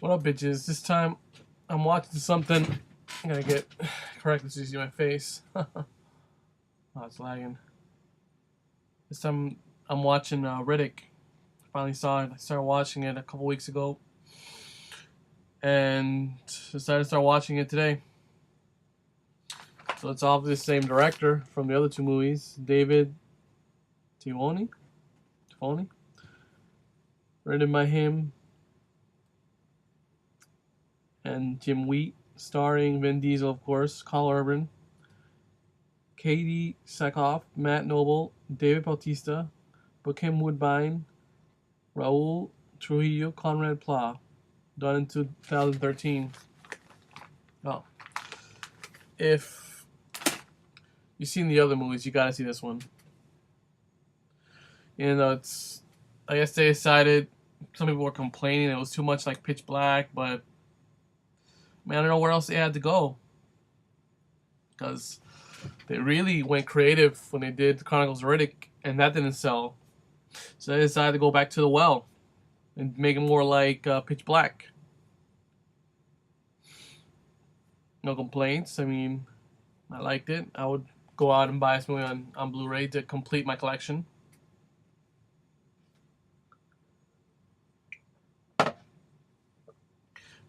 What up, bitches? This time I'm watching something. I gotta get corrected so you see my face. Oh, it's lagging. This time I'm watching Riddick. Finally saw it. I started watching it a couple weeks ago and decided to start watching it today. So it's obviously the same director from the other two movies, David Tiwoni. Written by him and Jim Wheat, starring Vin Diesel, of course, Carl Urban, Katie Sackhoff, Matt Noble, David Bautista, Bokeem Woodbine, Raul Trujillo, Conrad Pla, done in 2013. Oh, if you've seen the other movies, you gotta see this one. You know, I guess they decided, some people were complaining it was too much like Pitch Black, but man, I don't know where else they had to go. Because they really went creative when they did Chronicles of Riddick, and that didn't sell. So they decided to go back to the well and make it more like Pitch Black. No complaints. I mean, I liked it. I would go out and buy this movie on Blu-ray to complete my collection.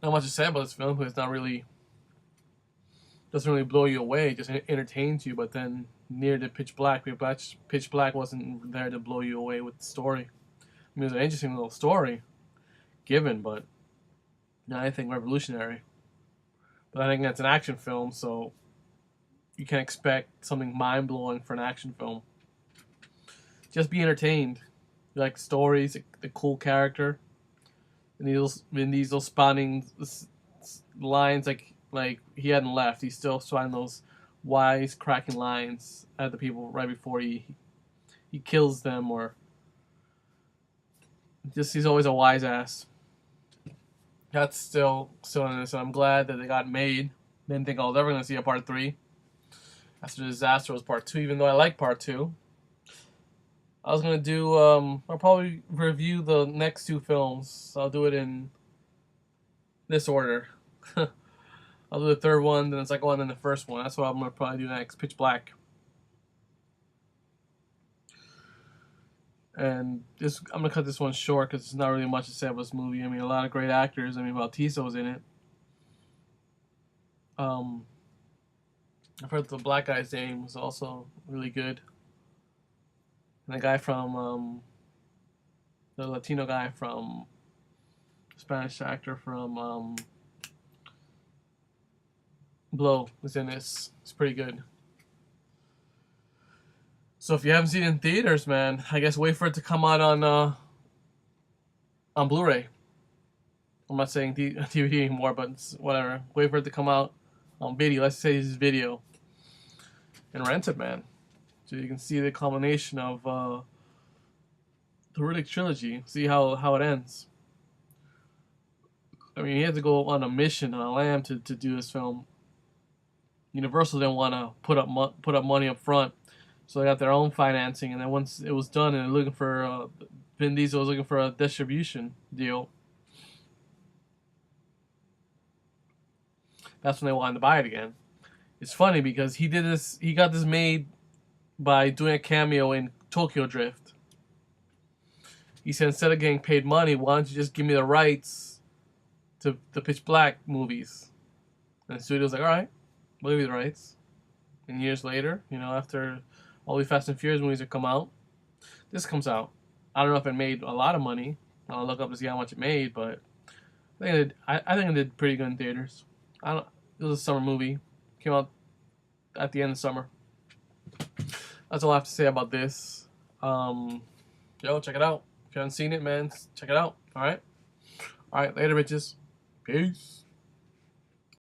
Not much to say about this film because it's not really, doesn't really blow you away. It just entertains you. But then near the Pitch Black wasn't there to blow you away with the story. I mean, it was an interesting little story given, but not anything revolutionary. But I think that's an action film, so you can expect something mind-blowing for an action film. Just be entertained. You like the stories, the cool character. Vin Diesel spawning lines like he hadn't left. He's still spawning those wise, cracking lines at the people right before he kills them, or just he's always a wise ass. That's still in this, and I'm glad that they got made. Didn't think I was ever gonna see a part 3. After the disaster was part 2, even though I like part 2. I was gonna do I'll probably review the next 2 films. I'll do it in this order. I'll do the third one, then the second one, then the first one. That's what I'm gonna probably do next. Pitch Black. And I'm gonna cut this one short because there's not really much to say about this movie. I mean, a lot of great actors. I mean, Bautista was in it. I've heard the black guy's name was also really good. And the guy from the Latino guy from Spanish actor from Blow was in this. It's pretty good. So if you haven't seen it in theaters, man, I guess wait for it to come out on Blu-ray. I'm not saying DVD anymore, but it's whatever. Wait for it to come out on video. Let's say this video, and rent it, man, so you can see the culmination of the Riddick trilogy. See how it ends. I mean, he had to go on a mission on a lam to do this film. Universal didn't want to put up money up front, so they got their own financing. And then once it was done, and they're looking for Vin Diesel was looking for a distribution deal. That's when they wanted to buy it again. It's funny because he got this made by doing a cameo in Tokyo Drift. He said, instead of getting paid money, why don't you just give me the rights to the Pitch Black movies? And the studio's like, all right, we'll give you the rights. And years later, after all the Fast and Furious movies have come out, this comes out. I don't know if it made a lot of money. I'll look up to see how much it made, but I think it did pretty good in theaters. It was a summer movie. Came out at the end of summer. That's all I have to say about this. Check it out. If you haven't seen it, man, check it out. All right, later, bitches. Peace.